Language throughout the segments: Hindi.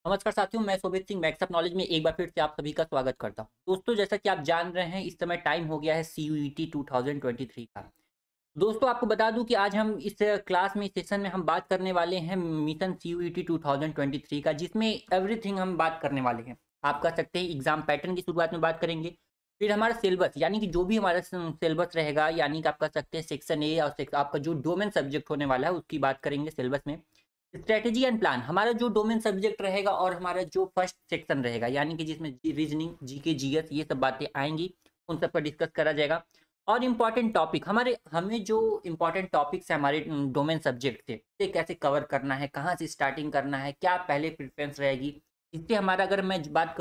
नमस्कार साथियों, मैं शोभित सिंह मैक्स अप नॉलेज में एक बार फिर से आप सभी का स्वागत करता हूं। दोस्तों, जैसा कि आप जान रहे हैं, इस समय टाइम हो गया है सीयूईटी 2023 का। दोस्तों, आपको बता दूं कि आज हम इस क्लास में, इस सेशन में हम बात करने वाले हैं मिशन सीयूईटी 2023 का, जिसमें एवरीथिंग हम बात करने वाले हैं। आप कह सकते हैं एग्जाम पैटर्न की शुरुआत में बात करेंगे, फिर हमारा सिलेबस यानी कि जो भी हमारा सिलेबस रहेगा, यानी कि आप कह सकते हैं सेक्शन ए और आपका जो डोमेन सब्जेक्ट होने वाला है उसकी बात करेंगे सिलेबस में। स्ट्रेटेजी एंड प्लान हमारा जो डोमेन सब्जेक्ट रहेगा और हमारा जो फर्स्ट सेक्शन रहेगा, यानी कि जिसमें रीजनिंग, जीके, जीएस ये सब बातें आएंगी, उन सब पर डिस्कस करा जाएगा। और इम्पॉर्टेंट टॉपिक हमें जो इम्पॉर्टेंट टॉपिक्स है हमारे डोमेन सब्जेक्ट से, उसे कैसे कवर करना है, कहाँ से स्टार्टिंग करना है, क्या पहले प्रेफरेंस रहेगी। इससे हमारा, अगर मैं बात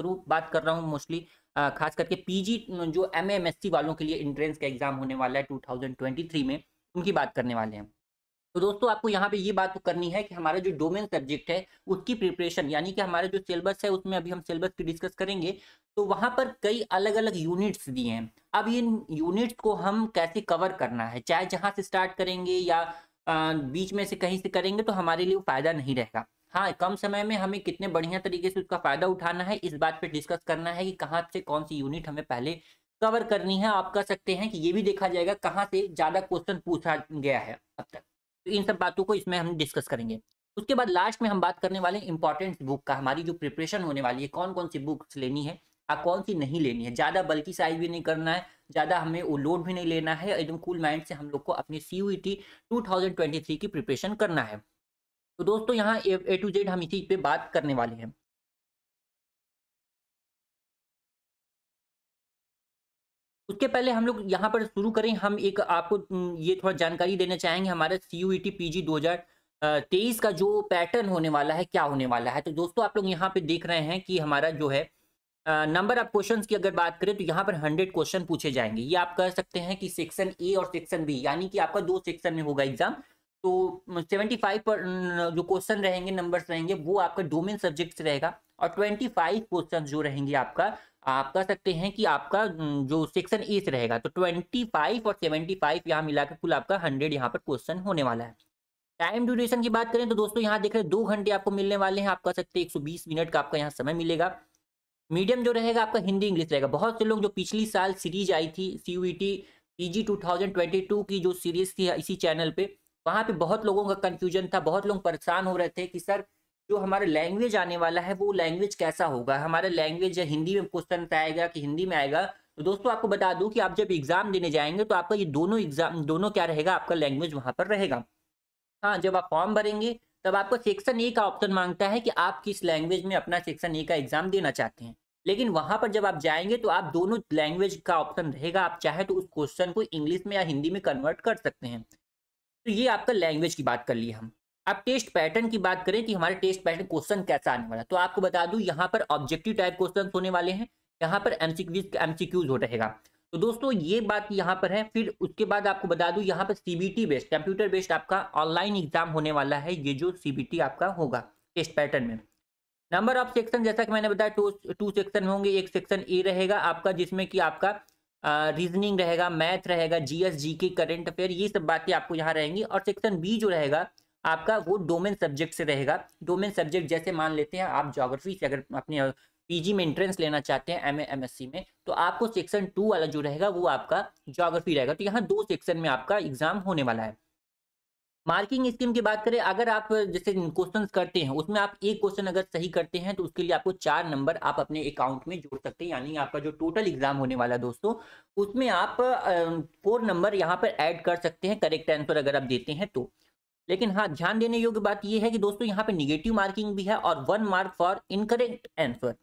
कर रहा हूँ मोस्टली खास करके पीजी जो एमएमएससी वालों के लिए एंट्रेंस का एग्जाम होने वाला है 2023 में, उनकी बात करने वाले हैं। तो दोस्तों, आपको यहाँ पे ये बात तो करनी है कि हमारा जो डोमेन सब्जेक्ट है उसकी प्रिपरेशन, यानी कि हमारा जो सिलेबस है उसमें अभी हम सिलेबस की डिस्कस करेंगे, तो वहां पर कई अलग अलग यूनिट्स दिए हैं। अब इन यूनिट्स को हम कैसे कवर करना है, चाहे जहां से स्टार्ट करेंगे या बीच में से कहीं से करेंगे, तो हमारे लिए वो फायदा नहीं रहेगा। हाँ, कम समय में हमें कितने बढ़िया तरीके से उसका फायदा उठाना है, इस बात पे डिस्कस करना है कि कहाँ से कौन सी यूनिट हमें पहले कवर करनी है। आप कह सकते हैं कि ये भी देखा जाएगा कहाँ से ज्यादा क्वेश्चन पूछा गया है अब तक। तो इन सब बातों को इसमें हम डिस्कस करेंगे। उसके बाद लास्ट में हम बात करने वाले हैं इंपॉर्टेंट बुक का, हमारी जो प्रिपरेशन होने वाली है, कौन-कौन सी बुक्स लेनी है और कौन सी नहीं लेनी है। ज़्यादा बल्की साइज़ भी नहीं करना है, ज़्यादा हमें वो लोड भी नहीं लेना है, एकदम कूल माइंड से हम लोग को अपनी सीयूईटी 2023 की प्रिपरेशन करना है। तो दोस्तों, यहाँ ए टू जेड हम इसी पे बात करने वाले हैं। उसके पहले हम लोग यहाँ पर शुरू करें, हम एक आपको ये थोड़ा जानकारी देना चाहेंगे हमारे सीयूईटी पीजी 2023 का जो पैटर्न होने वाला है, क्या होने वाला है। तो दोस्तों, आप लोग यहाँ पे देख रहे हैं कि हमारा जो है नंबर ऑफ क्वेश्चंस की अगर बात करें, तो यहाँ पर 100 क्वेश्चन पूछे जाएंगे। ये आप कह सकते हैं कि सेक्शन ए और सेक्शन बी, यानी कि आपका 2 सेक्शन में होगा एग्जाम। तो 75 पर जो क्वेश्चन रहेंगे, नंबर्स रहेंगे, वो आपका डोमेन सब्जेक्ट से रहेगा। और 25 क्वेश्चन जो रहेंगे आपका, आप कह सकते हैं कि आपका जो सेक्शन ए से रहेगा। तो 25 और 75 यहाँ मिलाकर कुल आपका 100 यहाँ पर क्वेश्चन होने वाला है। टाइम ड्यूरेशन की बात करें तो दोस्तों, यहाँ देख रहे हैं 2 घंटे आपको मिलने वाले हैं। आप कह सकते हैं 120 मिनट का आपका यहाँ समय मिलेगा। मीडियम जो रहेगा आपका हिंदी इंग्लिश रहेगा। बहुत से लोग जो पिछली साल सीरीज आई थी सीयूईटी पीजी 2022 की, जो सीरीज थी इसी चैनल पे, वहां पे बहुत लोगों का कंफ्यूजन था, बहुत लोग परेशान हो रहे थे कि सर, जो हमारा लैंग्वेज आने वाला है वो लैंग्वेज कैसा होगा, हमारा लैंग्वेज हिंदी में क्वेश्चन आएगा कि हिंदी में आएगा। तो दोस्तों, आपको बता दूं कि आप जब एग्जाम देने जाएंगे तो आपका ये दोनों एग्जाम, दोनों क्या रहेगा, आपका लैंग्वेज वहां पर रहेगा। हाँ, जब आप फॉर्म भरेंगे तब आपको सेक्शन ए का ऑप्शन मांगता है कि आप किस लैंग्वेज में अपना सेक्शन ए का एग्जाम देना चाहते हैं। लेकिन वहां पर जब आप जाएंगे तो आप दोनों लैंग्वेज का ऑप्शन रहेगा। आप चाहे तो उस क्वेश्चन को इंग्लिश में या हिंदी में कन्वर्ट कर सकते हैं। तो ये आपका लैंग्वेज की बात कर ली हम। अब टेस्ट पैटर्न की बात करें कि हमारे टेस्ट पैटर्न क्वेश्चन कैसा आने वाला है, तो आपको बता दूं यहाँ पर ऑब्जेक्टिव टाइप क्वेश्चन होने वाले हैं, यहाँ पर एमसीक्यूज हो रहेगा। तो दोस्तों, ये बात यहाँ पर है। फिर उसके बाद आपको बता दूं यहाँ पर सीबीटी बेस्ड, कंप्यूटर बेस्ड आपका ऑनलाइन एग्जाम होने वाला है। ये जो सीबीटी आपका होगा टेस्ट पैटर्न में, नंबर ऑफ सेक्शन जैसा कि मैंने बताया, टू सेक्शन होंगे। एक सेक्शन ए रहेगा आपका, जिसमें कि आपका रीजनिंग रहेगा, मैथ रहेगा, जीएस, जीके, करंट अफेयर, ये सब बातें आपको यहाँ रहेंगी। और सेक्शन बी जो रहेगा आपका, वो डोमेन सब्जेक्ट से रहेगा। डोमेन सब्जेक्ट जैसे मान लेते हैं आप ज्योग्राफी से अगर अपने पीजी में एंट्रेंस लेना चाहते हैं एमए एमएससी में, तो आपको सेक्शन 2 वाला जो रहेगा वो आपका ज्योग्राफी रहेगा। तो यहाँ 2 सेक्शन में आपका एग्जाम होने वाला है। मार्किंग स्कीम की बात करें, अगर आप जैसे क्वेश्चंस करते हैं उसमें आप एक क्वेश्चन अगर सही करते हैं तो उसके लिए आपको 4 नंबर आप अपने अकाउंट में जोड़ सकते हैं। यानी आपका जो टोटल एग्जाम होने वाला है दोस्तों, उसमें आप 4 नंबर यहाँ पर ऐड कर सकते हैं, करेक्ट आंसर अगर आप देते हैं तो। लेकिन हाँ, ध्यान देने योग्य बात यह है कि दोस्तों, यहाँ पे निगेटिव मार्किंग भी है और 1 मार्क फॉर इनकरेक्ट आंसर।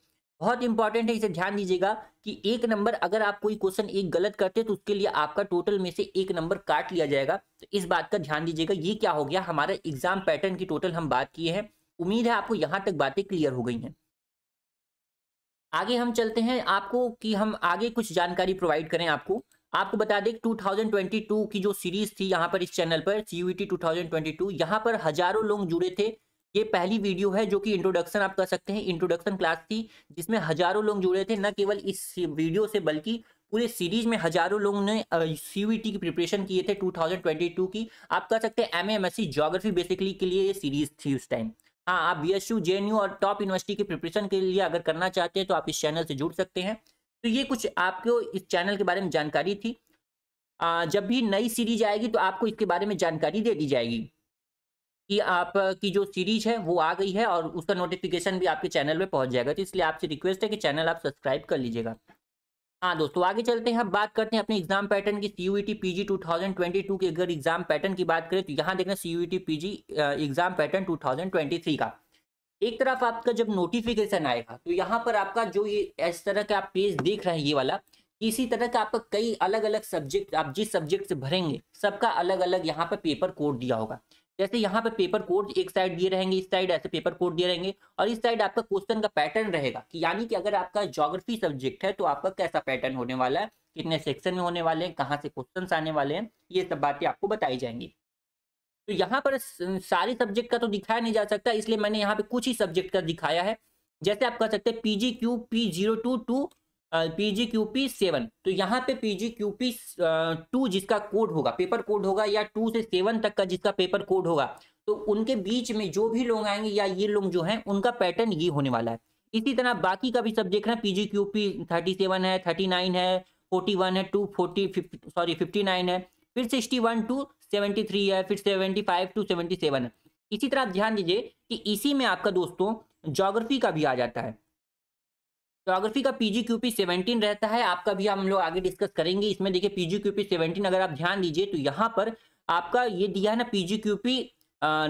बहुत इंपॉर्टेंट है, इसे ध्यान दीजिएगा कि 1 नंबर अगर आप कोई क्वेश्चन एक गलत करते हैं तो उसके लिए आपका टोटल में से 1 नंबर काट लिया जाएगा। तो इस बात का ध्यान दीजिएगा। ये क्या हो गया, हमारे एग्जाम पैटर्न की टोटल हम बात किए हैं। उम्मीद है आपको यहाँ तक बातें क्लियर हो गई हैं। आगे हम चलते हैं, आपको कि हम आगे कुछ जानकारी प्रोवाइड करें आपको। आपको बता दें कि 2022 की जो सीरीज थी यहाँ पर इस चैनल पर सीयूईटी 2022, यहाँ पर हजारों लोग जुड़े थे। ये पहली वीडियो है जो कि इंट्रोडक्शन आप कह सकते हैं, इंट्रोडक्शन क्लास थी, जिसमें हजारों लोग जुड़े थे। न केवल इस वीडियो से बल्कि पूरे सीरीज में हजारों लोगों ने सीयूईटी की प्रिपरेशन किए थे 2022 की। आप कह सकते हैं एमए एमएससी ज्योग्राफी बेसिकली के लिए ये सीरीज थी उस टाइम। हाँ, आप बीएचयू, जेएनयू और टॉप यूनिवर्सिटी की प्रिपरेशन के लिए अगर करना चाहते हैं तो आप इस चैनल से जुड़ सकते हैं। तो ये कुछ आपको इस चैनल के बारे में जानकारी थी। जब भी नई सीरीज आएगी तो आपको इसके बारे में जानकारी दे दी जाएगी कि आपकी जो सीरीज है वो आ गई है और उसका नोटिफिकेशन भी आपके चैनल पे पहुंच जाएगा। तो इसलिए आपसे रिक्वेस्ट है कि चैनल आप सब्सक्राइब कर लीजिएगा। हाँ दोस्तों, आगे चलते हैं। हम बात करते हैं अपने एग्जाम पैटर्न की। सीयूईटी पीजी 2022 के अगर एग्जाम पैटर्न की बात करें तो यहाँ देखना सीयूईटी पीजी एग्जाम पैटर्न 2023 का। एक तरफ आपका जब नोटिफिकेशन आएगा तो यहाँ पर आपका जो ये इस तरह का आप पेज देख रहे हैं ये वाला, इसी तरह का आपका कई अलग अलग सब्जेक्ट, आप जिस सब्जेक्ट से भरेंगे सबका अलग अलग यहाँ पर पेपर कोड दिया होगा। जैसे यहाँ पे पेपर कोड एक साइड दिए रहेंगे, इस साइड ऐसे पेपर कोड दिए रहेंगे और इस साइड आपका क्वेश्चन का पैटर्न रहेगा कि यानी कि अगर आपका ज्योग्राफी सब्जेक्ट है तो आपका कैसा पैटर्न होने वाला है, कितने सेक्शन में होने वाले हैं, कहाँ से क्वेश्चन आने वाले हैं, ये सब बातें आपको बताई जाएंगी। तो यहाँ पर सारी सब्जेक्ट का तो दिखाया नहीं जा सकता, इसलिए मैंने यहाँ पे कुछ ही सब्जेक्ट का दिखाया है। जैसे आप कर सकते हैं PGQP02 टू PGQP7। तो यहाँ पे PGQP2 जिसका कोड होगा, पेपर कोड होगा, या 2 से 7 तक का जिसका पेपर कोड होगा, तो उनके बीच में जो भी लोग आएंगे या ये लोग जो हैं उनका पैटर्न ये होने वाला है। इसी तरह बाकी का भी सब देखना, PGQP37 है, 39 है, 41 है, 59 है, फिर 61 टू 73 है, फिर 75 टू 77 है। इसी तरह आप ध्यान दीजिए कि इसी में आपका दोस्तों ज्योग्राफी का भी आ जाता है। ज्योग्राफी का PGQP17 रहता है, आपका भी हम लोग आगे डिस्कस करेंगे। इसमें देखिए PGQP17 अगर आप ध्यान दीजिए तो यहाँ पर आपका ये दिया है ना PGQP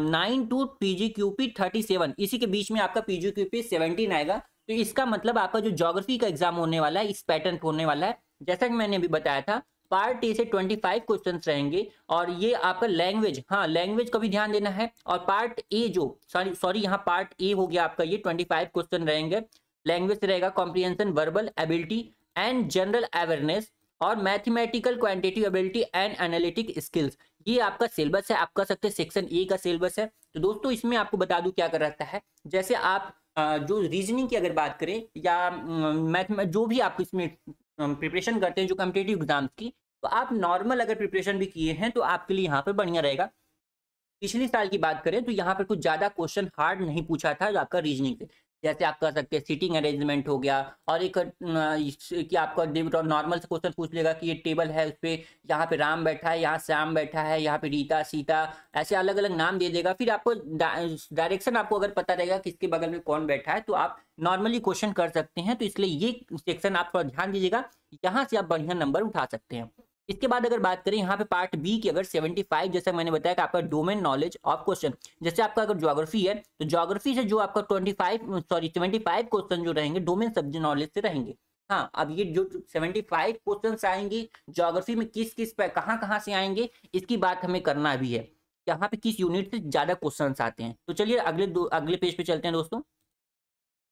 9 टू PGQP37, इसी के बीच में आपका PGQP17 आएगा। तो इसका मतलब आपका जो ज्योग्राफी का एग्जाम होने वाला है इस पैटर्न पे होने वाला है। जैसा कि मैंने अभी बताया था, पार्ट ए से 25 क्वेश्चन रहेंगे और ये आपका लैंग्वेज, हाँ लैंग्वेज का भी ध्यान देना है। और पार्ट ए जो सॉरी यहाँ पार्ट ए हो गया आपका, ये 25 क्वेश्चन रहेंगे। लैंग्वेज से रहेगा comprehension, verbal ability and general awareness और mathematical quantitative ability and analytic skills. ये आपका सिलेबस है, आप कह सकते हैं सेक्शन ए का सिलेबस है। तो दोस्तों इसमें आपको बता दूं क्या कर रखता है। जैसे आप जो रीजनिंग की अगर बात करें या मैथ में जो भी आप इसमें प्रिपरेशन करते हैं जो कॉम्पिटिटिव एग्जाम्स की, तो आप नॉर्मल अगर प्रिपरेशन भी किए हैं तो आपके लिए यहाँ पर बढ़िया रहेगा। पिछले साल की बात करें तो यहाँ पर कुछ ज्यादा क्वेश्चन हार्ड नहीं पूछा था जो आपका रीजनिंग से। जैसे आप कर सकते हैं सीटिंग अरेंजमेंट हो गया, और एक कि आपका नॉर्मल से क्वेश्चन पूछ लेगा कि ये टेबल है उस पे यहाँ पे राम बैठा है, यहाँ श्याम बैठा है, यहाँ पे रीता सीता, ऐसे अलग अलग नाम दे देगा। फिर आपको डायरेक्शन आपको अगर पता रहेगा किसके बगल में कौन बैठा है तो आप नॉर्मली क्वेश्चन कर सकते हैं। तो इसलिए ये सेक्शन आप थोड़ा ध्यान दीजिएगा, यहाँ से आप बढ़िया नंबर उठा सकते हैं। इसके बाद अगर बात करें यहाँ पे पार्ट बी की, अगर 75 जैसा मैंने बताया कि आपका डोमेन नॉलेज ऑफ क्वेश्चन, जैसे आपका अगर ज्योग्राफी है तो ज्योग्राफी से जो आपका 75 क्वेश्चन जो रहेंगे डोमेन सब्जेक्ट नॉलेज से रहेंगे। हाँ, अब ये जो 75 क्वेश्चन आएंगे ज्योग्राफी में किस किस पे कहाँ से आएंगे इसकी बात हमें करना भी है, यहाँ पे किस यूनिट से ज्यादा क्वेश्चन आते हैं। तो चलिए अगले पेज पे चलते हैं दोस्तों।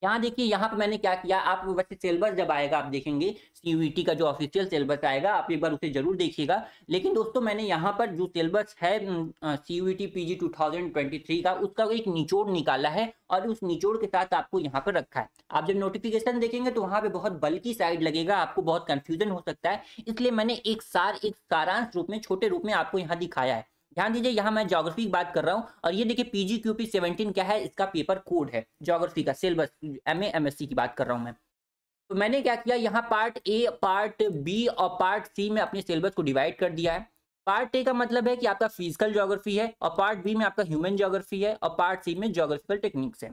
यहाँ देखिए, यहाँ पे मैंने क्या किया, आप वैसे सिलेबस जब आएगा आप देखेंगे सीयूईटी का जो ऑफिशियल सिलेबस आएगा आप एक बार उसे जरूर देखिएगा। लेकिन दोस्तों मैंने यहाँ पर जो सिलेबस है सीयूईटी पीजी 2023 का, उसका एक निचोड़ निकाला है और उस निचोड़ के साथ आपको यहाँ पर रखा है। आप जब नोटिफिकेशन देखेंगे तो वहाँ पे बहुत बल्कि साइड लगेगा, आपको बहुत कंफ्यूजन हो सकता है, इसलिए मैंने एक सारांश रूप में, छोटे रूप में आपको यहाँ दिखाया है। ध्यान दीजिए, यहाँ मैं ज्योग्राफी की बात कर रहा हूँ और ये देखिए PGQP17 क्या है, इसका पेपर कोड है ज्योग्राफी का सिलेबस, MA MSc की बात कर रहा हूँ मैं। तो मैंने क्या किया, यहाँ पार्ट ए, पार्ट बी और पार्ट सी में अपने सिलेबस को डिवाइड कर दिया है। पार्ट ए का मतलब है कि आपका फिजिकल ज्योग्राफी है, और पार्ट बी में आपका ह्यूमन ज्योग्राफी है, और पार्ट सी में ज्योग्राफिकल टेक्निक्स है।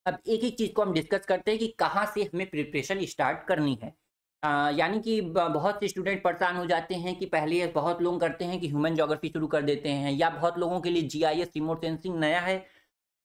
अब एक एक चीज को हम डिस्कस करते हैं कि कहाँ से हमें प्रिपरेशन स्टार्ट करनी है। यानी कि बहुत से स्टूडेंट परेशान हो जाते हैं कि पहले बहुत लोग करते हैं कि ह्यूमन ज्योग्राफी शुरू कर देते हैं, या बहुत लोगों के लिए GIS रिमोट सेंसिंग नया है,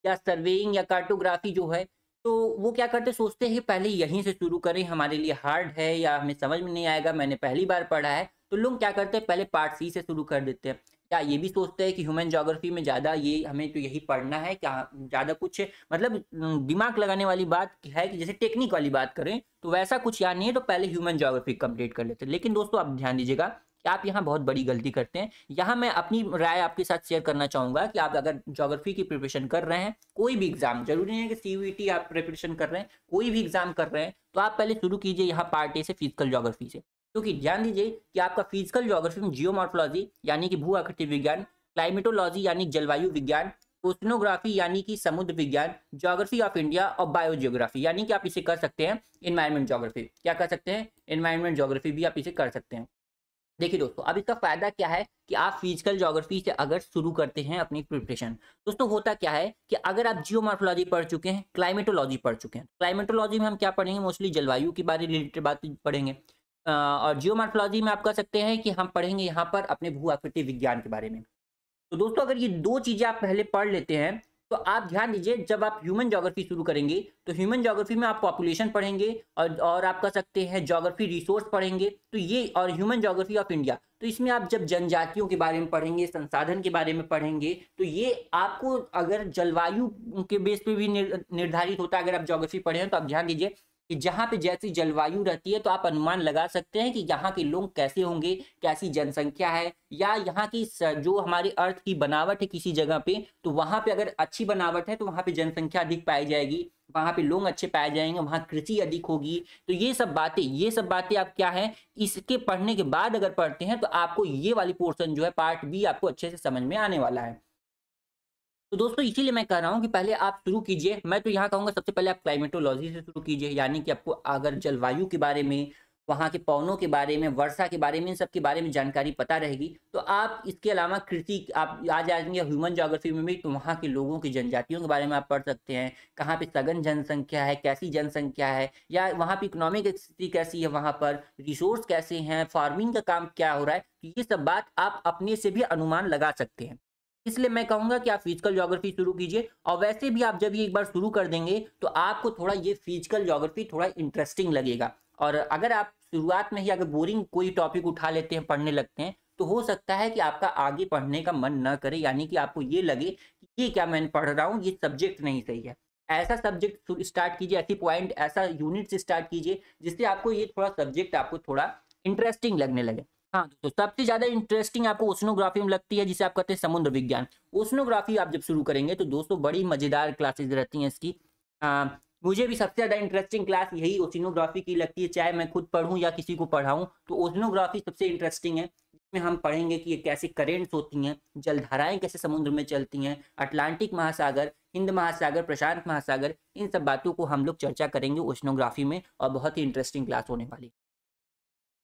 या सर्वेइंग या कार्टोग्राफी जो है, तो वो क्या करते सोचते हैं पहले यहीं से शुरू करें, हमारे लिए हार्ड है या हमें समझ में नहीं आएगा, मैंने पहली बार पढ़ा है। तो लोग क्या करते हैं पहले पार्ट सी से शुरू कर देते हैं, क्या ये भी सोचते हैं कि ह्यूमन ज्योग्राफी में ज़्यादा ये हमें तो यही पढ़ना है, क्या ज़्यादा कुछ मतलब दिमाग लगाने वाली बात है कि जैसे टेक्निक वाली बात करें तो वैसा कुछ याद नहीं है, तो पहले ह्यूमन ज्योग्राफी कंप्लीट कर लेते हैं। लेकिन दोस्तों आप ध्यान दीजिएगा कि आप यहाँ बहुत बड़ी गलती करते हैं। यहाँ मैं अपनी राय आपके साथ शेयर करना चाहूँगा कि आप अगर ज्योग्राफी की प्रिपरेशन कर रहे हैं, कोई भी एग्जाम, जरूरी नहीं है कि CUET आप प्रिपरेशन कर रहे हैं, कोई भी एग्जाम कर रहे हैं, तो आप पहले शुरू कीजिए यहाँ पार्ट ए से फिजिकल ज्योग्राफी से। क्योंकि ध्यान दीजिए कि आपका फिजिकल ज्योग्राफी में जियोमॉर्फोलॉजी यानी कि भू आकृति विज्ञान, क्लाइमेटोलॉजी यानी जलवायु विज्ञान, ओशनोग्राफी यानी कि समुद्र विज्ञान, ज्योग्राफी ऑफ इंडिया और बायोजियोग्राफी यानी कि आप इसे कर सकते हैं एनवायरनमेंट ज्योग्राफी। क्या कर सकते हैं? एनवायरनमेंट ज्योग्राफी भी आप इसे कर सकते हैं। देखिए दोस्तों, अब इसका फ़ायदा क्या है कि आप फिजिकल ज्योग्राफी से अगर शुरू करते हैं अपनी प्रिपरेशन, दोस्तों होता क्या है कि अगर आप जियोमॉर्फोलॉजी पढ़ चुके हैं, क्लाइमेटोलॉजी पढ़ चुके हैं, क्लाइमेटोलॉजी में हम क्या पढ़ेंगे? मोस्टली जलवायु के बारे रिलेटेड बात पढ़ेंगे। और जियोमॉर्फोलॉजी में आप कह सकते हैं कि हम पढ़ेंगे यहाँ पर अपने भू आकृति विज्ञान के बारे में। तो दोस्तों अगर ये 2 चीज़ें आप पहले पढ़ लेते हैं, तो आप ध्यान दीजिए जब आप ह्यूमन ज्योग्राफी शुरू करेंगे, तो ह्यूमन ज्योग्राफी में आप पॉपुलेशन पढ़ेंगे और आप कह सकते हैं ज्योग्राफी रिसोर्स पढ़ेंगे, तो ये और ह्यूमन ज्योग्राफी ऑफ इंडिया, तो इसमें आप जब जनजातियों के बारे में पढ़ेंगे, संसाधन के बारे में पढ़ेंगे, तो ये आपको अगर जलवायु के बेस पे भी निर्धारित होता है। अगर आप ज्योग्राफी पढ़े हैं, तो आप ध्यान दीजिए कि जहाँ पे जैसी जलवायु रहती है, तो आप अनुमान लगा सकते हैं कि यहाँ के लोग कैसे होंगे, कैसी जनसंख्या है, या यहाँ की जो हमारे अर्थ की बनावट है किसी जगह पे, तो वहाँ पे अगर अच्छी बनावट है तो वहाँ पे जनसंख्या अधिक पाई जाएगी, वहाँ पे लोग अच्छे पाए जाएंगे, वहाँ कृषि अधिक होगी। तो ये सब बातें आप क्या है, इसके पढ़ने के बाद अगर पढ़ते हैं, तो आपको ये वाली पोर्शन जो है पार्ट बी आपको अच्छे से समझ में आने वाला है। तो दोस्तों इसीलिए मैं कह रहा हूँ कि पहले आप शुरू कीजिए। मैं तो यहाँ कहूँगा सबसे पहले आप क्लाइमेटोलॉजी से शुरू कीजिए, यानी कि आपको अगर जलवायु के बारे में, वहाँ के पवनों के बारे में, वर्षा के बारे में, इन सब के बारे में जानकारी पता रहेगी, तो आप इसके अलावा कृषि आप आ जाएंगे ह्यूमन ज्योग्राफी में भी, तो वहाँ के लोगों की जनजातियों के बारे में आप पढ़ सकते हैं। कहाँ पे सघन जनसंख्या है, कैसी जनसंख्या है, या वहाँ की इकोनॉमिक स्थिति कैसी है, वहाँ पर रिसोर्स कैसे हैं, फार्मिंग का काम क्या हो रहा है, तो ये सब बात आप अपने से भी अनुमान लगा सकते हैं। इसलिए मैं कहूँगा कि आप फिजिकल ज्योग्राफी शुरू कीजिए। और वैसे भी आप जब ये एक बार शुरू कर देंगे, तो आपको थोड़ा ये फिजिकल ज्योग्राफी थोड़ा इंटरेस्टिंग लगेगा। और अगर आप शुरुआत में ही अगर बोरिंग कोई टॉपिक उठा लेते हैं, पढ़ने लगते हैं, तो हो सकता है कि आपका आगे पढ़ने का मन न करे, यानी कि आपको ये लगे कि ये क्या मैं पढ़ रहा हूँ, ये सब्जेक्ट नहीं सही है। ऐसा सब्जेक्ट स्टार्ट कीजिए, ऐसी पॉइंट, ऐसा यूनिट से स्टार्ट कीजिए जिससे आपको ये थोड़ा सब्जेक्ट आपको थोड़ा इंटरेस्टिंग लगने लगे। हाँ, तो सबसे ज़्यादा इंटरेस्टिंग आपको ओशनोग्राफी में लगती है, जिसे आप कहते हैं समुद्र विज्ञान। ओशनोग्राफी आप जब शुरू करेंगे, तो दोस्तों बड़ी मज़ेदार क्लासेस रहती हैं इसकी। अ, मुझे भी सबसे ज़्यादा इंटरेस्टिंग क्लास यही ओशिनोग्राफी की लगती है, चाहे मैं खुद पढ़ूँ या किसी को पढ़ाऊँ, तो ओशिनोग्राफी सबसे इंटरेस्टिंग है। इसमें हम पढ़ेंगे कि ये कैसे करेंट्स होती हैं, जलधाराएँ कैसे समुद्र में चलती हैं, अटलांटिक महासागर, हिंद महासागर, प्रशांत महासागर, इन सब बातों को हम लोग चर्चा करेंगे ओशिनोग्राफी में, और बहुत ही इंटरेस्टिंग क्लास होने वाली है।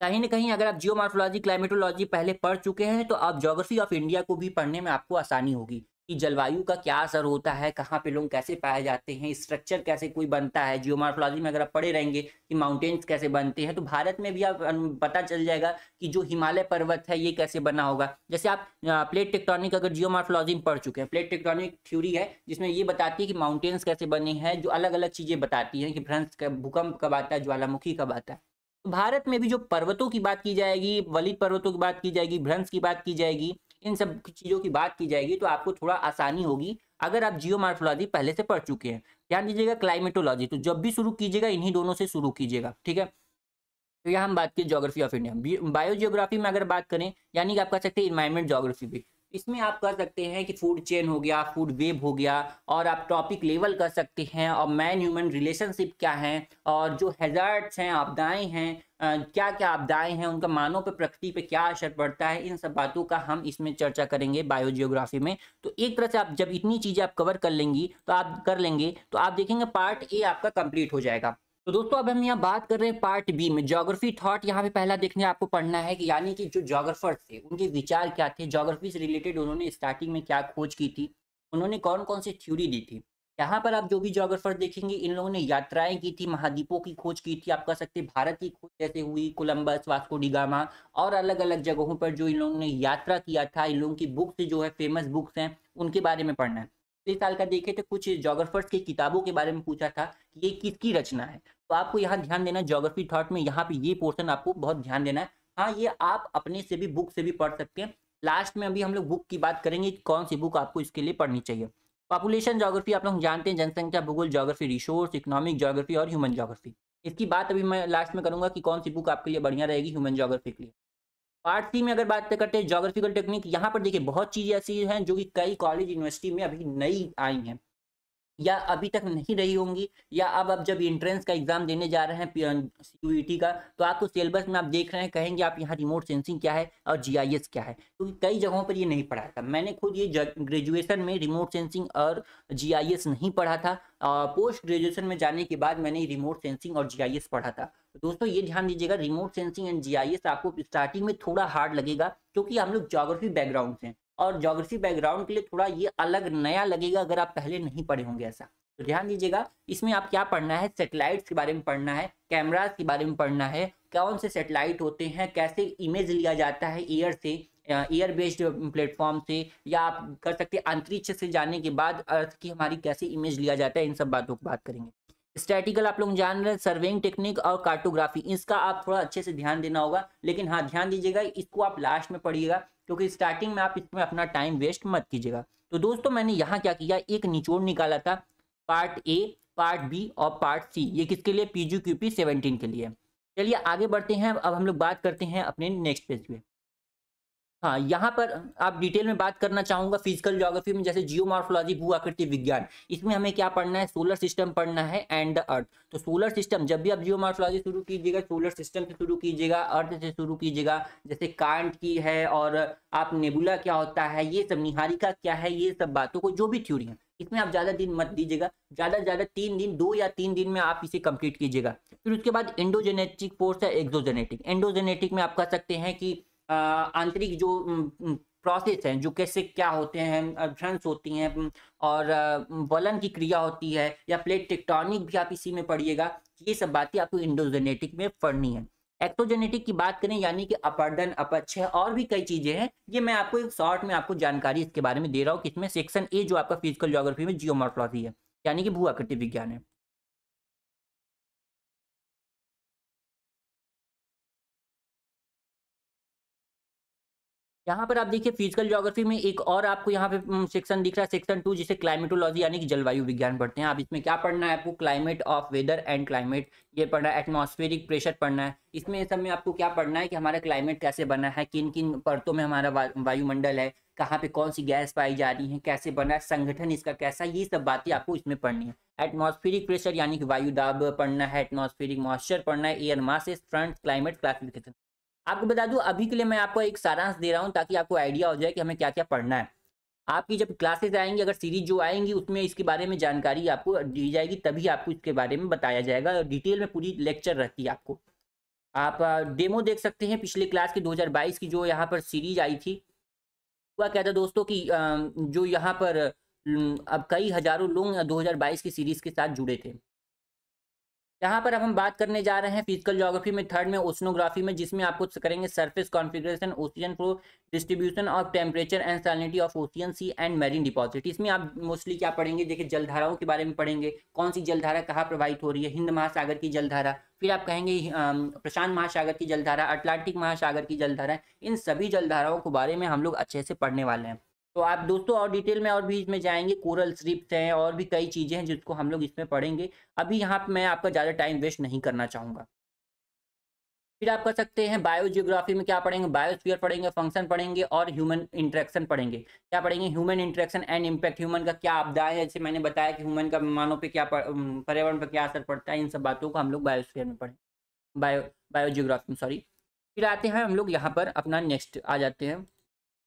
कहीं न कहीं अगर आप जियोमॉर्फोलॉजी, क्लाइमेटोलॉजी पहले पढ़ चुके हैं, तो आप ज्योग्राफी ऑफ इंडिया को भी पढ़ने में आपको आसानी होगी कि जलवायु का क्या असर होता है, कहाँ पे लोग कैसे पाए जाते हैं, स्ट्रक्चर कैसे कोई बनता है। जियोमॉर्फोलॉजी में अगर आप पढ़े रहेंगे कि माउंटेन्स कैसे बनते हैं, तो भारत में भी आप पता चल जाएगा कि जो हिमालय पर्वत है, ये कैसे बना होगा। जैसे आप प्लेट टेक्टोनिक अगर जियोमॉर्फोलॉजी में पढ़ चुके हैं, प्लेट टेक्टोनिक थ्योरी है, जिसमें ये बताती है कि माउंटेन्स कैसे बने हैं, जो अलग-अलग चीज़ें बताती हैं कि भ्रंश कब, भूकंप कब आता है, ज्वालामुखी कब आता है। भारत में भी जो पर्वतों की बात की जाएगी, वलित पर्वतों की बात की जाएगी, भ्रंश की बात की जाएगी, इन सब चीज़ों की बात की जाएगी, तो आपको थोड़ा आसानी होगी अगर आप जियोमॉर्फोलॉजी पहले से पढ़ चुके हैं। ध्यान दीजिएगा क्लाइमेटोलॉजी तो जब भी शुरू कीजिएगा इन्हीं दोनों से शुरू कीजिएगा, ठीक है? तो यहाँ हम बात की ज्योग्राफी ऑफ इंडिया। बायोजियोग्राफी में अगर बात करें, यानी कि आप कह सकते हैं एनवायरमेंट ज्योग्राफी भी। इसमें आप कह सकते हैं कि फूड चेन हो गया, फूड वेब हो गया, और आप टॉपिक लेवल कर सकते हैं, और मैन ह्यूमन रिलेशनशिप क्या है, और जो हैजार्ड्स हैं, आपदाएं हैं, क्या क्या आपदाएं हैं, उनका मानव पे, प्रकृति पे क्या असर पड़ता है, इन सब बातों का हम इसमें चर्चा करेंगे बायोजियोग्राफी में। तो एक तरह से आप जब इतनी चीज़ें आप कवर कर लेंगी, तो आप कर लेंगे, तो आप देखेंगे पार्ट ए आपका कंप्लीट हो जाएगा। तो दोस्तों अब हम यहाँ बात कर रहे हैं पार्ट बी में, ज्योग्राफी थॉट। यहाँ पे पहला देखने आपको पढ़ना है कि यानी कि जो ज्योग्राफर्स थे उनके विचार क्या थे, ज्योग्राफी से रिलेटेड उन्होंने स्टार्टिंग में क्या खोज की थी, उन्होंने कौन कौन सी थ्योरी दी थी। यहाँ पर आप जो भी ज्योग्राफर देखेंगे, इन लोगों ने यात्राएं की थी, महाद्वीपों की खोज की थी, आप कह सकते हैं भारत की खोज जैसे हुई, कोलंबस, वास्को डी गामा, और अलग अलग जगहों पर जो इन लोगों ने यात्रा किया था, इन लोगों की बुक्स जो है, फेमस बुक्स हैं, उनके बारे में पढ़ना है। इस साल का देखे तो कुछ ज्योग्राफर्स की किताबों के बारे में पूछा था कि ये किसकी रचना है, तो आपको यहाँ ध्यान देना ज्योग्राफी थॉट में, यहाँ पे ये पोर्शन आपको बहुत ध्यान देना है। हाँ, ये आप अपने से भी बुक से भी पढ़ सकते हैं। लास्ट में अभी हम लोग बुक की बात करेंगे कि कौन सी बुक आपको इसके लिए पढ़नी चाहिए। पॉपुलेशन ज्योग्राफी आप लोग जानते हैं, जनसंख्या भूगोल ज्योग्राफी, रिसोर्स, इकोनॉमिक ज्योग्राफी और ह्यूमन ज्योग्राफी। इसकी बात अभी मैं लास्ट में करूंगा कि कौन सी बुक आपके लिए बढ़िया रहेगी ह्यूमन ज्योग्राफी के लिए। पार्ट सी में अगर बात करते हैं ज्योग्राफिकल टेक्निक, यहाँ पर देखिए बहुत चीज़ें ऐसी हैं जो कि कई कॉलेज यूनिवर्सिटी में अभी नई आई हैं। या अभी तक नहीं रही होंगी, या अब जब एंट्रेंस का एग्जाम देने जा रहे हैं सीयूईटी का, तो आपको सिलेबस में आप देख रहे हैं, कहेंगे आप यहाँ रिमोट सेंसिंग क्या है और जीआईएस क्या है, क्योंकि कई जगहों पर ये नहीं पढ़ा था। मैंने खुद ये ग्रेजुएशन में रिमोट सेंसिंग और जीआईएस नहीं पढ़ा था, पोस्ट ग्रेजुएशन में जाने के बाद मैंने रिमोट सेंसिंग और जीआईएस पढ़ा था। तो दोस्तों ये ध्यान दीजिएगा, रिमोट सेंसिंग एंड जीआईएस आपको स्टार्टिंग में थोड़ा हार्ड लगेगा, क्योंकि हम लोग ज्योग्राफी बैकग्राउंड से हैं, और ज्योग्राफी बैकग्राउंड के लिए थोड़ा ये अलग नया लगेगा अगर आप पहले नहीं पढ़े होंगे ऐसा। तो ध्यान दीजिएगा, इसमें आप क्या पढ़ना है, सैटेलाइट्स के बारे में पढ़ना है, कैमरास के बारे में पढ़ना है, कौन से सैटेलाइट होते हैं, कैसे इमेज लिया जाता है एयर से, एयर बेस्ड प्लेटफॉर्म से, या आप कर सकते हैं अंतरिक्ष से जाने के बाद अर्थ की हमारी कैसे इमेज लिया जाता है, इन सब बातों की बात करेंगे। स्टैटिकल आप लोग जान रहे हैं, सर्वेइंग टेक्निक और कार्टोग्राफी, इसका आप थोड़ा अच्छे से ध्यान देना होगा, लेकिन हाँ ध्यान दीजिएगा इसको आप लास्ट में पढ़िएगा, क्योंकि स्टार्टिंग में आप इसमें अपना टाइम वेस्ट मत कीजिएगा। तो दोस्तों मैंने यहाँ क्या किया, एक निचोड़ निकाला था, पार्ट ए, पार्ट बी और पार्ट सी, ये किसके लिए, पीजीक्यूपी 17 के लिए। चलिए आगे बढ़ते हैं, अब हम लोग बात करते हैं अपने नेक्स्ट पेज पे। हाँ, यहाँ पर आप डिटेल में बात करना चाहूंगा फिजिकल ज्योग्राफी में, जैसे जियोमॉर्फोलॉजी, भू आकृति विज्ञान, इसमें हमें क्या पढ़ना है, सोलर सिस्टम पढ़ना है एंड द अर्थ। तो सोलर सिस्टम, जब भी आप जियोमॉर्फोलॉजी शुरू कीजिएगा सोलर सिस्टम से शुरू कीजिएगा, अर्थ से शुरू कीजिएगा, जैसे कांट की है, और आप नेबुला क्या होता है, ये सब, निहारिका क्या है, ये सब बातों को, जो भी थ्योरी है, इसमें आप ज्यादा दिन मत दीजिएगा, ज्यादा से ज्यादा 3 दिन, 2 या 3 दिन में आप इसे कंप्लीट कीजिएगा। फिर उसके बाद एंडोजेनेटिक फोर्स है, एक्सोजेनेटिक। एंडोजेनेटिक में आप कह सकते हैं कि आंतरिक जो प्रोसेस हैं, जो कैसे क्या होते हैं, भ्रंश होती हैं, और वलन की क्रिया होती है, या प्लेट टेक्टोनिक भी आप इसी में पढ़िएगा। ये सब बातें आपको इंडोजेनेटिक में पढ़नी है। एक्टोजेनेटिक की बात करें, यानी कि अपर्दन, अपक्षय और भी कई चीजें हैं, ये मैं आपको एक शॉर्ट में आपको जानकारी इसके बारे में दे रहा हूँ, किसमें, सेक्शन ए जो आपका फिजिकल ज्योग्राफी में जियोमॉर्फोलॉजी है, यानी कि भू आकृति विज्ञान है। यहाँ पर आप देखिए फिजिकल ज्योग्राफी में एक और आपको यहाँ पे सेक्शन दिख रहा है, सेक्शन 2, जिसे क्लाइमेटोलॉजी यानी कि जलवायु विज्ञान पढ़ते हैं। आप इसमें क्या पढ़ना है, आपको climate of weather and climate ये पढ़ना है, एटमॉस्फेरिक प्रेशर पढ़ना है। इसमें सब में आपको क्या पढ़ना है कि हमारा क्लाइमेट कैसे बना है, किन किन परतों में हमारा वायुमंडल है, कहाँ पे कौन सी गैस पाई जा रही है, कैसे बना है, संगठन इसका कैसा, ये सब बातें आपको इसमें पढ़नी है। एटमॉस्फेरिक प्रेशर यानी कि वायु दाब पढ़ना है, एटमॉस्फेरिक मॉइस्चर पढ़ना है, air masses, front, climate classification. आपको बता दूं, अभी के लिए मैं आपको एक सारांश दे रहा हूं, ताकि आपको आइडिया हो जाए कि हमें क्या क्या पढ़ना है। आपकी जब क्लासेस आएंगी, अगर सीरीज जो आएंगी उसमें इसके बारे में जानकारी आपको दी जाएगी, तभी आपको इसके बारे में बताया जाएगा, डिटेल में पूरी लेक्चर रहती है आपको। आप डेमो देख सकते हैं पिछले क्लास की 2022 की, जो यहाँ पर सीरीज आई थी। हुआ क्या था दोस्तों कि जो यहाँ पर अब कई हजारों लोग 2022 की सीरीज के साथ जुड़े थे। यहाँ पर अब हम बात करने जा रहे हैं फिजिकल ज्योग्राफी में थर्ड में, ओशनोग्राफी में, जिसमें आपको करेंगे surface configuration, ocean flow, distribution of temperature and salinity of ocean, sea and marine deposit. इसमें आप मोस्टली क्या पढ़ेंगे, देखिए जलधाराओं के बारे में पढ़ेंगे, कौन सी जलधारा कहाँ प्रवाहित हो रही है, हिंद महासागर की जलधारा, फिर आप कहेंगे प्रशांत महासागर की जलधारा, अटलांटिक महासागर की जलधारा, इन सभी जलधाराओं के बारे में हम लोग अच्छे से पढ़ने वाले हैं। तो आप दोस्तों और डिटेल में और भी इसमें जाएंगे, कोरल स्ट्रिप्स हैं और भी कई चीज़ें हैं जिसको हम लोग इसमें पढ़ेंगे। अभी यहाँ पे मैं आपका ज़्यादा टाइम वेस्ट नहीं करना चाहूँगा। फिर आप कर सकते हैं बायोजियोग्राफी में क्या पढ़ेंगे, बायोस्फीयर पढ़ेंगे, फंक्शन पढ़ेंगे और ह्यूमन इंटरेक्शन पढ़ेंगे। क्या पढ़ेंगे, human interaction and impact, human का क्या आपदाएं है, जैसे मैंने बताया कि ह्यूमन का मानव पे क्या पर्यावरण पर क्या असर पड़ता है, इन सब बातों को हम लोग बायोस्फीयर में पढ़ें, बायोजियोग्राफी में, सॉरी। फिर आते हैं हम लोग यहाँ पर अपना नेक्स्ट आ जाते हैं,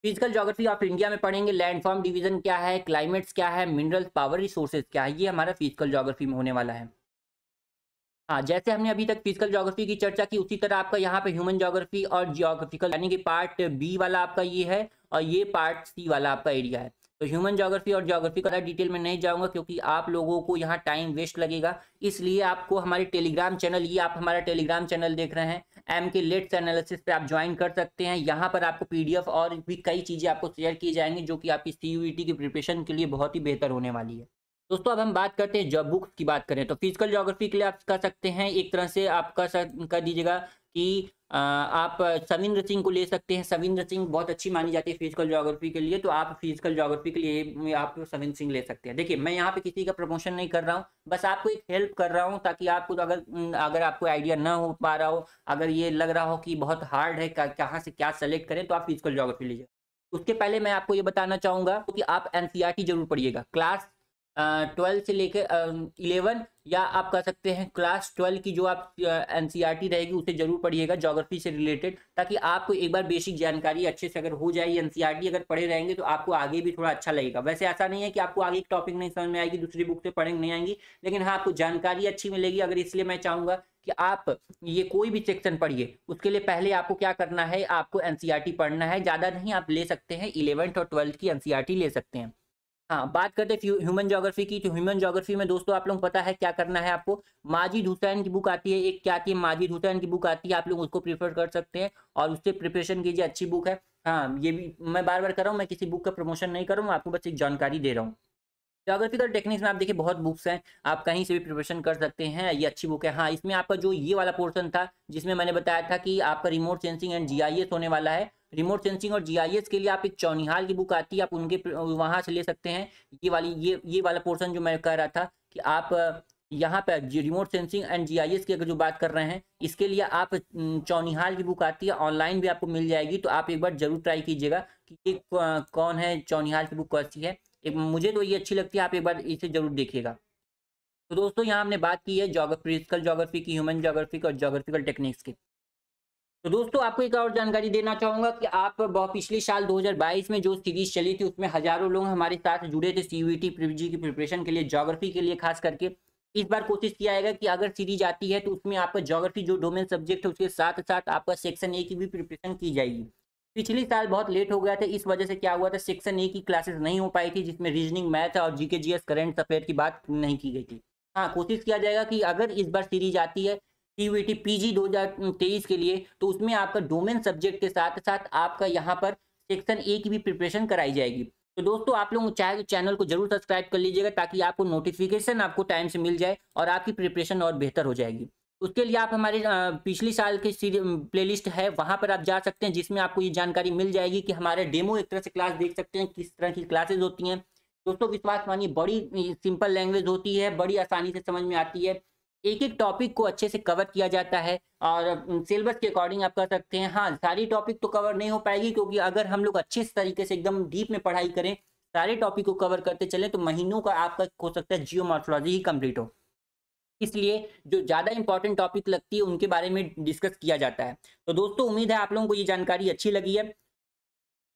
फिजिकल ज्योग्राफी ऑफ इंडिया में पढ़ेंगे, लैंडफॉर्म डिवीजन क्या है, क्लाइमेट्स क्या है, मिनरल्स, पावर रिसोर्सेज क्या है, ये हमारा फिजिकल ज्योग्राफी में होने वाला है। हाँ, जैसे हमने अभी तक फिजिकल ज्योग्राफी की चर्चा की, उसी तरह आपका यहाँ पे ह्यूमन ज्योग्राफी और जियोग्राफिकल, यानी कि पार्ट बी वाला आपका ये है और ये पार्ट सी वाला आपका एरिया है। तो ह्यूमन ज्योग्राफी और ज्योग्राफी का डिटेल में नहीं जाऊंगा, क्योंकि आप लोगों को यहाँ टाइम वेस्ट लगेगा। इसलिए आपको हमारे टेलीग्राम चैनल, ये आप हमारा टेलीग्राम चैनल देख रहे हैं, एम के लेट्स एनालिसिस पे आप ज्वाइन कर सकते हैं। यहाँ पर आपको पीडीएफ और भी कई चीज़ें आपको शेयर की जाएंगी, जो कि आपकी सीयूईटी की प्रिपरेशन के लिए बहुत ही बेहतर होने वाली है। दोस्तों अब हम बात करते हैं, जब बुक्स की बात करें तो फिजिकल ज्योग्राफी के लिए आप कर सकते हैं, एक तरह से आप कर दीजिएगा कि आप सविंद्र सिंह को ले सकते हैं। सविंद्र सिंह बहुत अच्छी मानी जाती है फिजिकल ज्योग्राफी के लिए, तो आप फिजिकल ज्योग्राफी के लिए आप सविंद्र सिंह ले सकते हैं। देखिए मैं यहाँ पे किसी का प्रमोशन नहीं कर रहा हूँ, बस आपको एक हेल्प कर रहा हूँ, ताकि आपको अगर अगर आपको आइडिया ना हो पा रहा हो, अगर ये लग रहा हो कि बहुत हार्ड है, कहाँ से क्या सेलेक्ट करें, तो आप फिजिकल ज्योग्राफी लीजिए। उसके पहले मैं आपको ये बताना चाहूंगा कि आप एनसीईआरटी जरूर पढ़िएगा। क्लास 12 से लेकर 11, या आप कह सकते हैं क्लास 12 की जो आप एनसीईआरटी रहेगी उसे जरूर पढ़िएगा ज्योग्राफी से रिलेटेड, ताकि आपको एक बार बेसिक जानकारी अच्छे से अगर हो जाए, एनसीईआरटी अगर पढ़े रहेंगे तो आपको आगे भी थोड़ा अच्छा लगेगा। वैसे ऐसा नहीं है कि आपको आगे टॉपिक नहीं समझ में आएगी, दूसरी बुक से पढ़ेंगे नहीं आएंगी, लेकिन हाँ आपको जानकारी अच्छी मिलेगी। अगर इसलिए मैं चाहूंगा कि आप ये कोई भी सेक्शन पढ़िए, उसके लिए पहले आपको क्या करना है, आपको एनसीईआरटी पढ़ना है। ज्यादा नहीं, आप ले सकते हैं 11th और 12th की एनसीईआरटी ले सकते हैं। हाँ, बात करते हैं ह्यूमन ज्योग्राफी की। तो ह्यूमन ज्योग्राफी में दोस्तों आप लोगों को पता है क्या करना है आपको। माजिद हुसैन की बुक आती है, एक क्या आती है, माजिद हुसैन की बुक आती है, आप लोग उसको प्रीफर कर सकते हैं और उससे प्रिपरेशन कीजिए, अच्छी बुक है। हाँ, ये भी मैं बार बार कर रहा हूँ, मैं किसी बुक का प्रमोशन नहीं कर रहा हूँ, आपको बस एक जानकारी दे रहा हूँ। ज्योग्राफिकल टेक्निक्स में आप देखिए बहुत बुक्स हैं, आप कहीं से भी प्रिपरेशन कर सकते हैं, ये अच्छी बुक है। हाँ, इसमें आपका जो ये वाला पोर्शन था जिसमें मैंने बताया था कि आपका रिमोट सेंसिंग एंड जीआईएस होने वाला है, रिमोट सेंसिंग और जीआईएस के लिए आप एक चौनिहाल की बुक आती है, आप उनके वहां से ले सकते हैं। ये वाली ये वाला पोर्शन जो मैं कह रहा था कि आप यहाँ पे रिमोट सेंसिंग एंड जीआईएस की अगर जो बात कर रहे हैं, इसके लिए आप चौनिहाल की बुक आती है, ऑनलाइन भी आपको मिल जाएगी, तो आप एक बार जरूर ट्राई कीजिएगा कि ये कौन है, चौनिहाल की बुक कौन सी है। एक मुझे तो ये अच्छी लगती है, आप एक बार इसे जरूर देखिएगा। तो दोस्तों यहाँ हमने बात की है फिजिकल ज्योग्राफी की, ह्यूमन ज्योग्राफी और ज्योग्राफिकल टेक्निक्स की। तो दोस्तों आपको एक और जानकारी देना चाहूंगा कि आप पिछले साल 2022 में जो सीरीज चली थी उसमें हजारों लोग हमारे साथ जुड़े थे सीयूईटी पीजी की प्रिपरेशन के लिए, ज्योग्राफी के लिए खास करके। इस बार कोशिश किया जाएगा कि अगर सीरीज आती है तो उसमें आपका ज्योग्राफी जो डोमेन सब्जेक्ट है उसके साथ साथ आपका सेक्शन ए की भी प्रिपरेशन की जाएगी। पिछले साल बहुत लेट हो गया था, इस वजह से क्या हुआ था, सेक्शन ए की क्लासेस नहीं हो पाई थी, जिसमें रीजनिंग, मैथ और जीके जीएस करंट अफेयर की बात नहीं की गई थी। हाँ, कोशिश किया जाएगा कि अगर इस बार सीरीज आती है सीयूईटी पीजी 2023 के लिए, तो उसमें आपका डोमेन सब्जेक्ट के साथ साथ आपका यहाँ पर सेक्शन ए की भी प्रिपरेशन कराई जाएगी। तो दोस्तों आप लोग चाहे तो चैनल को जरूर सब्सक्राइब कर लीजिएगा, ताकि आपको नोटिफिकेशन आपको टाइम से मिल जाए और आपकी प्रिपरेशन और बेहतर हो जाएगी। उसके लिए आप हमारे पिछली साल की प्लेलिस्ट है, वहां पर आप जा सकते हैं, जिसमें आपको ये जानकारी मिल जाएगी कि हमारे डेमो एक तरह से क्लास देख सकते हैं, किस तरह की क्लासेस होती हैं। दोस्तों विश्वास मानिए, बड़ी सिंपल लैंग्वेज होती है, बड़ी आसानी से समझ में आती है, एक एक टॉपिक को अच्छे से कवर किया जाता है और सिलेबस के अकॉर्डिंग आप कर सकते हैं। हाँ, सारी टॉपिक तो कवर नहीं हो पाएगी, क्योंकि अगर हम लोग अच्छे तरीके से एकदम डीप में पढ़ाई करें, सारे टॉपिक को कवर करते चले, तो महीनों का आपका हो सकता है जियोमॉर्फोलॉजी ही कंप्लीट हो। इसलिए जो ज़्यादा इंपॉर्टेंट टॉपिक लगती है उनके बारे में डिस्कस किया जाता है। तो दोस्तों उम्मीद है आप लोगों को ये जानकारी अच्छी लगी है।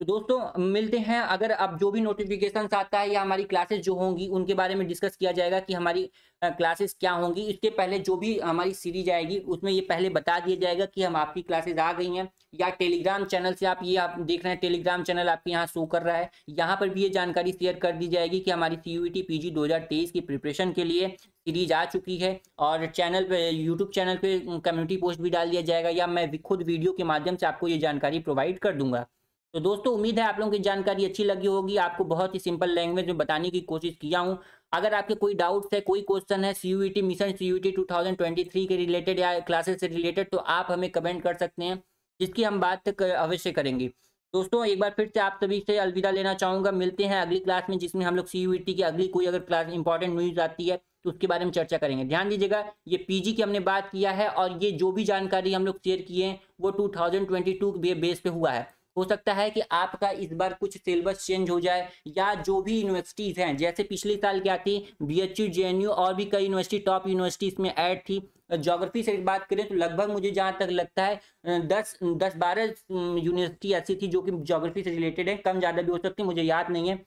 तो दोस्तों मिलते हैं, अगर अब जो भी नोटिफिकेशंस आता है या हमारी क्लासेस जो होंगी उनके बारे में डिस्कस किया जाएगा कि हमारी क्लासेस क्या होंगी। इसके पहले जो भी हमारी सीरीज आएगी उसमें ये पहले बता दिया जाएगा कि हम आपकी क्लासेस आ गई हैं, या टेलीग्राम चैनल से आप देख रहे हैं, टेलीग्राम चैनल आपके यहाँ शो कर रहा है, यहाँ पर भी ये जानकारी शेयर कर दी जाएगी कि हमारी सीयूईटी पीजी 2023 की प्रिपरेशन के लिए सीरीज आ चुकी है। और चैनल पे, यूट्यूब चैनल पे कम्युनिटी पोस्ट भी डाल दिया जाएगा, या मैं खुद वीडियो के माध्यम से आपको ये जानकारी प्रोवाइड कर दूंगा। तो दोस्तों उम्मीद है आप लोगों की जानकारी अच्छी लगी होगी, आपको बहुत ही सिंपल लैंग्वेज में बताने की कोशिश किया हूँ। अगर आपके कोई डाउट्स है, कोई क्वेश्चन है सीयूईटी मिशन, सीयूईटी 2023 के रिलेटेड या क्लासेस से रिलेटेड, तो आप हमें कमेंट कर सकते हैं, जिसकी हम बात अवश्य करेंगे। दोस्तों एक बार फिर से आप सभी से अलविदा लेना चाहूंगा, मिलते हैं अगली क्लास में, जिसमें हम लोग सीयूईटी की अगली कोई अगर क्लास इंपॉर्टेंट न्यूज आती है तो उसके बारे में चर्चा करेंगे। ध्यान दीजिएगा, ये पीजी की हमने बात किया है और ये जो भी जानकारी हम लोग शेयर किए हैं वो 2022 के बेस पे हुआ है। हो सकता है कि आपका इस बार कुछ सिलेबस चेंज हो जाए, या जो भी यूनिवर्सिटीज हैं, जैसे पिछले साल क्या थी, बीएचयू, जेएनयू और भी कई यूनिवर्सिटी, टॉप यूनिवर्सिटी इसमें ऐड थी। ज्योग्राफी से बात करें तो लगभग मुझे जहां तक लगता है 10-12 यूनिवर्सिटी ऐसी थी जो कि ज्योग्राफी से रिलेटेड है, कम ज्यादा भी हो सकती है, मुझे याद नहीं है।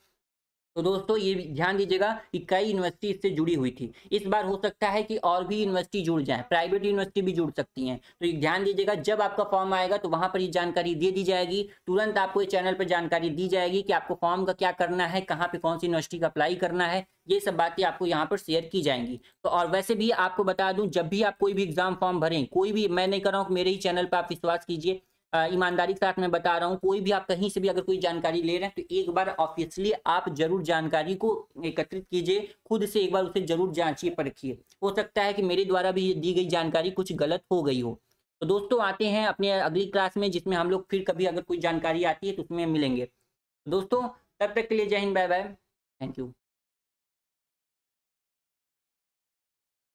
तो दोस्तों ये भी ध्यान दीजिएगा कि कई यूनिवर्सिटी इससे जुड़ी हुई थी, इस बार हो सकता है कि और भी यूनिवर्सिटी जुड़ जाए, प्राइवेट यूनिवर्सिटी भी जुड़ सकती हैं। तो ये ध्यान दीजिएगा, जब आपका फॉर्म आएगा तो वहां पर ये जानकारी दे दी जाएगी, तुरंत आपको ये चैनल पर जानकारी दी जाएगी कि आपको फॉर्म का क्या करना है, कहाँ पे कौन सी यूनिवर्सिटी का अप्लाई करना है, ये सब बातें आपको यहाँ पर शेयर की जाएंगी। तो और वैसे भी आपको बता दूं, जब भी आप कोई भी एग्जाम फॉर्म भरें, कोई भी, मैं नहीं कर रहा हूँ, मेरे ही चैनल पर आप विश्वास कीजिए, ईमानदारी के साथ मैं बता रहा हूँ, कोई भी आप कहीं से भी अगर कोई जानकारी ले रहे हैं तो एक बार ऑफिशियली आप जरूर जानकारी को एकत्रित कीजिए, खुद से एक बार उसे जरूर जांचिए, परखिए। हो सकता है कि मेरे द्वारा भी दी गई जानकारी कुछ गलत हो गई हो। तो दोस्तों आते हैं अपने अगली क्लास में, जिसमें हम लोग फिर कभी अगर कोई जानकारी आती है तो उसमें मिलेंगे। दोस्तों तब तक के लिए Jai Hind, bye bye, thank you.